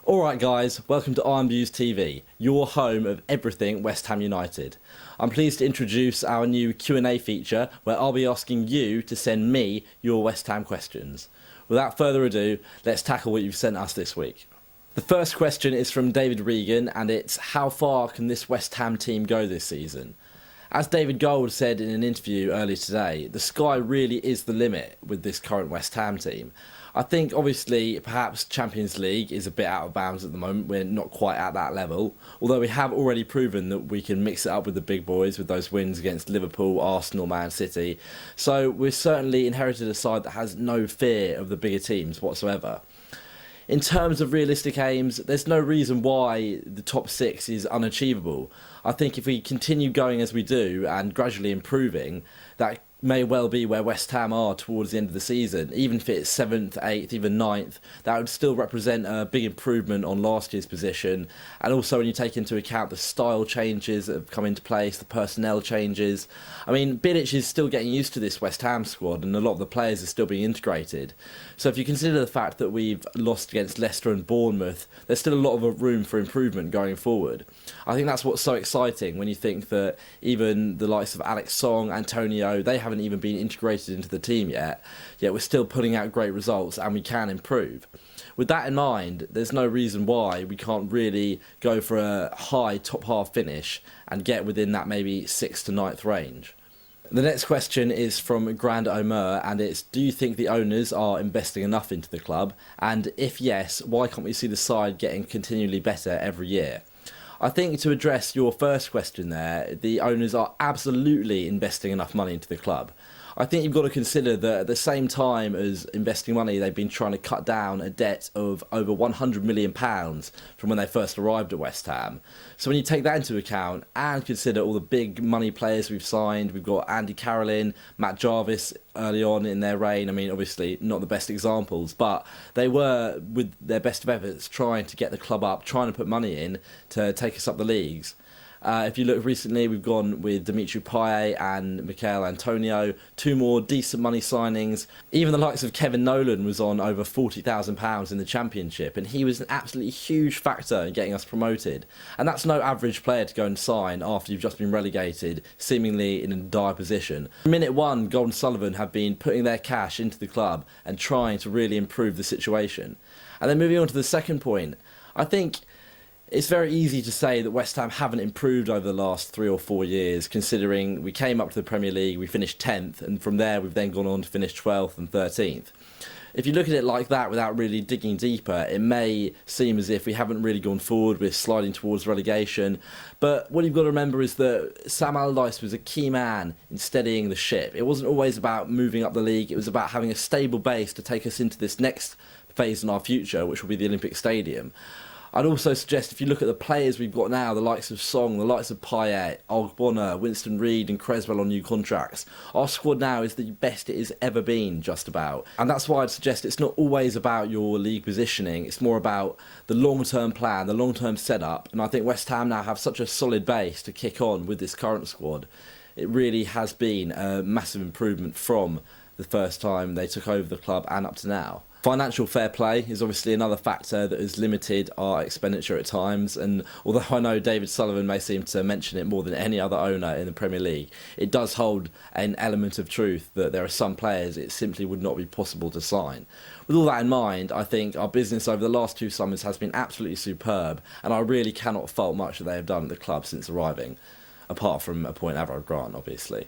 Alright guys, welcome to Iron Views TV, your home of everything West Ham United. I'm pleased to introduce our new Q&A feature where I'll be asking you to send me your West Ham questions. Without further ado, let's tackle what you've sent us this week. The first question is from David Regan and it's, how far can this West Ham team go this season? As David Gold said in an interview earlier today, the sky really is the limit with this current West Ham team. I think obviously perhaps Champions League is a bit out of bounds at the moment. We're not quite at that level, although we have already proven that we can mix it up with the big boys with those wins against Liverpool, Arsenal, Man City. So we've certainly inherited a side that has no fear of the bigger teams whatsoever. In terms of realistic aims, there's no reason why the top six is unachievable. I think if we continue going as we do and gradually improving, that may well be where West Ham are towards the end of the season. Even if it's 7th, 8th, even 9th, that would still represent a big improvement on last year's position. And also when you take into account the style changes that have come into place, the personnel changes. I mean, Bilic is still getting used to this West Ham squad and a lot of the players are still being integrated. So if you consider the fact that we've lost against Leicester and Bournemouth, there's still a lot of room for improvement going forward. I think that's what's so exciting when you think that even the likes of Alex Song, Antonio, they haven't even been integrated into the team yet we're still putting out great results and we can improve. With that in mind, there's no reason why we can't really go for a high top half finish and get within that maybe 6th to 9th range. The next question is from Grand Omer and it's, do you think the owners are investing enough into the club? And if yes, why can't we see the side getting continually better every year? I think to address your first question there, the owners are absolutely investing enough money into the club. I think you've got to consider that at the same time as investing money, they've been trying to cut down a debt of over £100 million from when they first arrived at West Ham. So when you take that into account and consider all the big money players we've signed, we've got Andy Carroll in, Matt Jarvis early on in their reign. I mean, obviously not the best examples, but they were, with their best of efforts, trying to get the club up, trying to put money in to take us up the leagues. If you look recently, we've gone with Dimitri Payet and Mikel Antonio, two more decent money signings. Even the likes of Kevin Nolan was on over £40,000 in the Championship, and he was an absolutely huge factor in getting us promoted. And that's no average player to go and sign after you've just been relegated, seemingly in a dire position. From minute one, Gold and Sullivan have been putting their cash into the club and trying to really improve the situation. And then moving on to the second point, I think it's very easy to say that West Ham haven't improved over the last 3 or 4 years, considering we came up to the Premier League, we finished 10th, and from there we've then gone on to finish 12th and 13th. If you look at it like that without really digging deeper, it may seem as if we haven't really gone forward, we're sliding towards relegation. But what you've got to remember is that Sam Allardyce was a key man in steadying the ship. It wasn't always about moving up the league, it was about having a stable base to take us into this next phase in our future, which will be the Olympic Stadium. I'd also suggest if you look at the players we've got now, the likes of Song, the likes of Payet, Ogbonna, Winston Reid and Cresswell on new contracts, our squad now is the best it has ever been, just about. And that's why I'd suggest it's not always about your league positioning, it's more about the long-term plan, the long-term setup, and I think West Ham now have such a solid base to kick on with this current squad. It really has been a massive improvement from the first time they took over the club and up to now. Financial fair play is obviously another factor that has limited our expenditure at times, and although I know David Sullivan may seem to mention it more than any other owner in the Premier League, it does hold an element of truth that there are some players it simply would not be possible to sign. With all that in mind, I think our business over the last 2 summers has been absolutely superb, and I really cannot fault much that they have done at the club since arriving, apart from a point Avram Grant, obviously.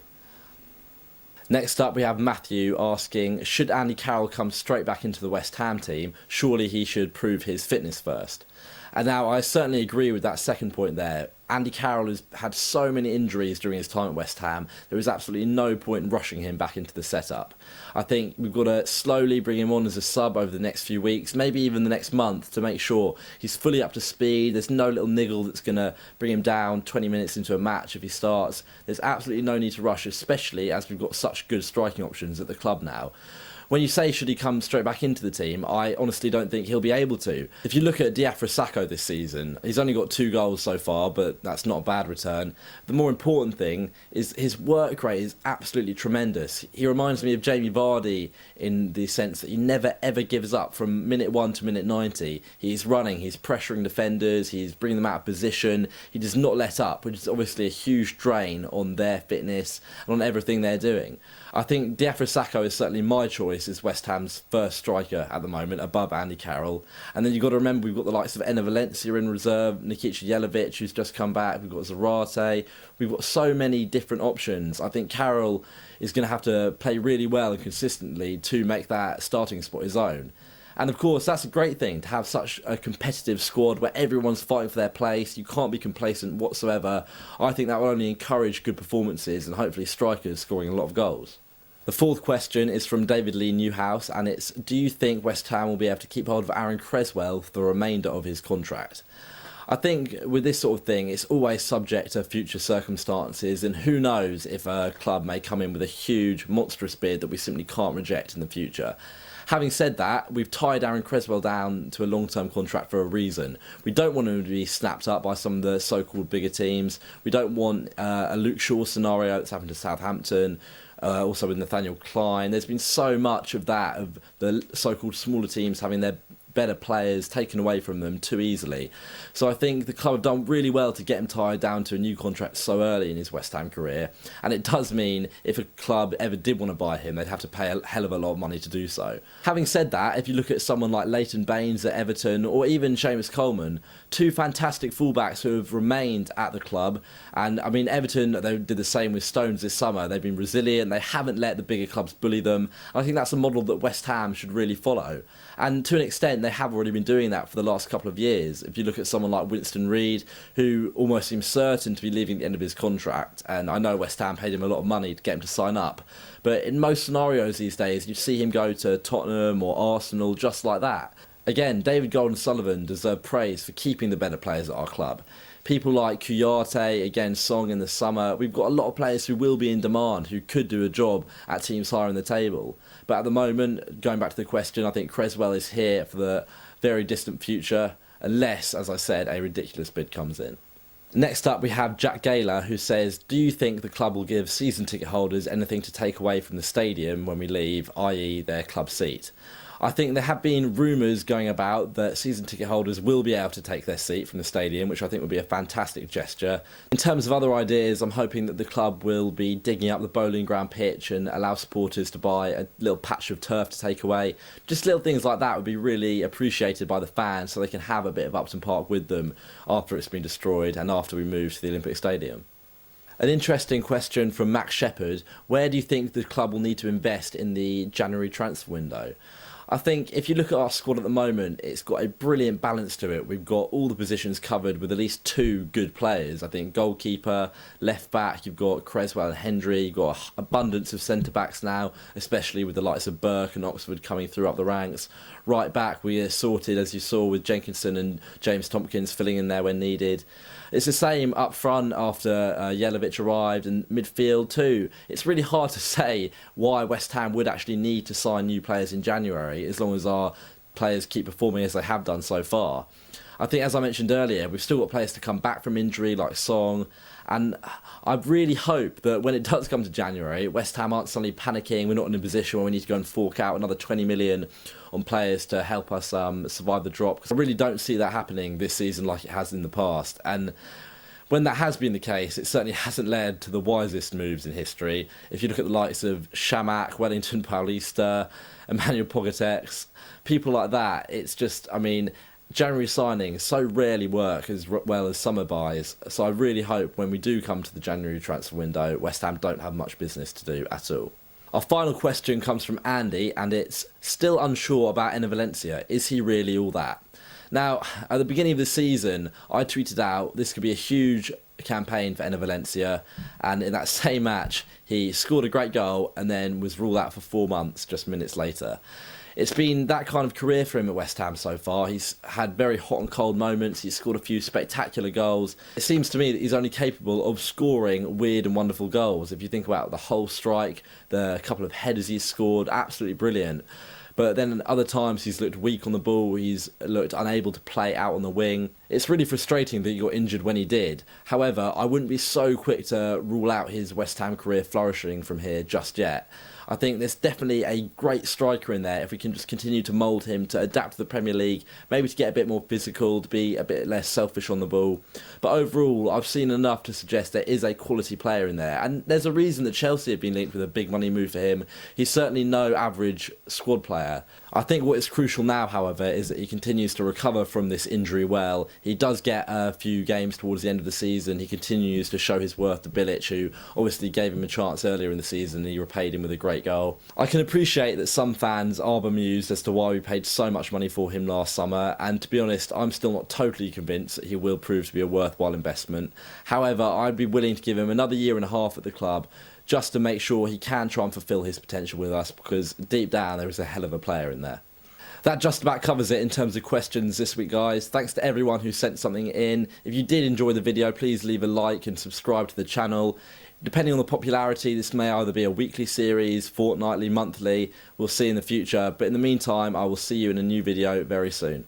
Next up we have Matthew asking, should Andy Carroll come straight back into the West Ham team? Surely he should prove his fitness first. And now I certainly agree with that second point there. Andy Carroll has had so many injuries during his time at West Ham, there is absolutely no point in rushing him back into the setup. I think we've got to slowly bring him on as a sub over the next few weeks, maybe even the next month, to make sure he's fully up to speed. There's no little niggle that's going to bring him down 20 minutes into a match if he starts. There's absolutely no need to rush, especially as we've got such good striking options at the club now. When you say should he come straight back into the team, I honestly don't think he'll be able to. If you look at Diafra this season, he's only got 2 goals so far, but that's not a bad return. The more important thing is his work rate is absolutely tremendous. He reminds me of Jamie Vardy in the sense that he never ever gives up from minute 1 to minute 90. He's running, he's pressuring defenders, he's bringing them out of position. He does not let up, which is obviously a huge drain on their fitness and on everything they're doing. I think Diafra is certainly my choice as West Ham's first striker at the moment, above Andy Carroll. And then you've got to remember we've got the likes of Valencia in reserve, Nikica Jelavic who's just come back, we've got Zarate, we've got so many different options. I think Carroll is going to have to play really well and consistently to make that starting spot his own. And of course, that's a great thing, to have such a competitive squad where everyone's fighting for their place. You can't be complacent whatsoever. I think that will only encourage good performances and hopefully strikers scoring a lot of goals. The fourth question is from David Lee Newhouse, and it's, do you think West Ham will be able to keep hold of Aaron Cresswell for the remainder of his contract? I think with this sort of thing, it's always subject to future circumstances, and who knows if a club may come in with a huge, monstrous bid that we simply can't reject in the future. Having said that, we've tied Aaron Cresswell down to a long-term contract for a reason. We don't want him to be snapped up by some of the so-called bigger teams. We don't want a Luke Shaw scenario that's happened to Southampton, also with Nathaniel Klein. There's been so much of that, of the so-called smaller teams having their better players taken away from them too easily. So I think the club have done really well to get him tied down to a new contract so early in his West Ham career, and it does mean if a club ever did want to buy him, they'd have to pay a hell of a lot of money to do so. Having said that, if you look at someone like Leighton Baines at Everton, or even Seamus Coleman, 2 fantastic fullbacks who have remained at the club, and I mean Everton, they did the same with Stones this summer. They've been resilient, they haven't let the bigger clubs bully them. I think that's a model that West Ham should really follow, and to an extent they have already been doing that for the last couple of years. If you look at someone like Winston Reid, who almost seems certain to be leaving at the end of his contract, and I know West Ham paid him a lot of money to get him to sign up, but in most scenarios these days you see him go to Tottenham or Arsenal just like that. Again, David Gold and Sullivan deserve praise for keeping the better players at our club. People like Kouyaté, again Song in the summer, we've got a lot of players who will be in demand, who could do a job at teams higher in the table. But at the moment, going back to the question, I think Cresswell is here for the very distant future, unless, as I said, a ridiculous bid comes in. Next up, we have Jack Gaylor, who says, do you think the club will give season ticket holders anything to take away from the stadium when we leave, i.e. their club seat? I think there have been rumours going about that season ticket holders will be able to take their seat from the stadium, which I think would be a fantastic gesture. In terms of other ideas, I'm hoping that the club will be digging up the bowling ground pitch and allow supporters to buy a little patch of turf to take away. Just little things like that would be really appreciated by the fans, so they can have a bit of Upton Park with them after it's been destroyed and after we move to the Olympic Stadium. An interesting question from Max Shepherd: where do you think the club will need to invest in the January transfer window? I think if you look at our squad at the moment, it's got a brilliant balance to it. We've got all the positions covered with at least 2 good players. I think goalkeeper, left back, you've got Cresswell and Hendry. You've got an abundance of centre-backs now, especially with the likes of Burke and Oxford coming through up the ranks. Right back, we are sorted, as you saw, with Jenkinson and James Tompkins filling in there when needed. It's the same up front after Jelavic arrived, and midfield too. It's really hard to say why West Ham would actually need to sign new players in January, as long as our players keep performing as they have done so far. I think, as I mentioned earlier, we've still got players to come back from injury like Song, and I really hope that when it does come to January, West Ham aren't suddenly panicking. We're not in a position where we need to go and fork out another 20 million on players to help us survive the drop, because I really don't see that happening this season like it has in the past. And when that has been the case, it certainly hasn't led to the wisest moves in history. If you look at the likes of Shamak, Wellington Paulista, Emmanuel Pogatex, people like that, it's just, I mean, January signings so rarely work as well as summer buys. So I really hope when we do come to the January transfer window, West Ham don't have much business to do at all. Our final question comes from Andy, and it's still unsure about Valencia. Is he really all that? Now, at the beginning of the season, I tweeted out this could be a huge campaign for Valencia, and in that same match, he scored a great goal and then was ruled out for 4 months just minutes later. It's been that kind of career for him at West Ham so far. He's had very hot and cold moments. He's scored a few spectacular goals. It seems to me that he's only capable of scoring weird and wonderful goals. If you think about the whole strike, the couple of headers he's scored, absolutely brilliant. But then other times he's looked weak on the ball, he's looked unable to play out on the wing. It's really frustrating that he got injured when he did. However, I wouldn't be so quick to rule out his West Ham career flourishing from here just yet. I think there's definitely a great striker in there if we can just continue to mould him to adapt to the Premier League, maybe to get a bit more physical, to be a bit less selfish on the ball. But overall, I've seen enough to suggest there is a quality player in there. And there's a reason that Chelsea have been linked with a big money move for him. He's certainly no average squad player. I think what is crucial now, however, is that he continues to recover from this injury well. He does get a few games towards the end of the season. He continues to show his worth to Bilic, who obviously gave him a chance earlier in the season, and he repaid him with a great goal. I can appreciate that some fans are bemused as to why we paid so much money for him last summer, and to be honest, I'm still not totally convinced that he will prove to be a worthwhile investment. However, I'd be willing to give him another year and a half at the club, just to make sure he can try and fulfil his potential with us, because deep down there is a hell of a player in there. That just about covers it in terms of questions this week, guys. Thanks to everyone who sent something in. If you did enjoy the video, please leave a like and subscribe to the channel. Depending on the popularity, this may either be a weekly series, fortnightly, monthly. We'll see in the future. But in the meantime, I will see you in a new video very soon.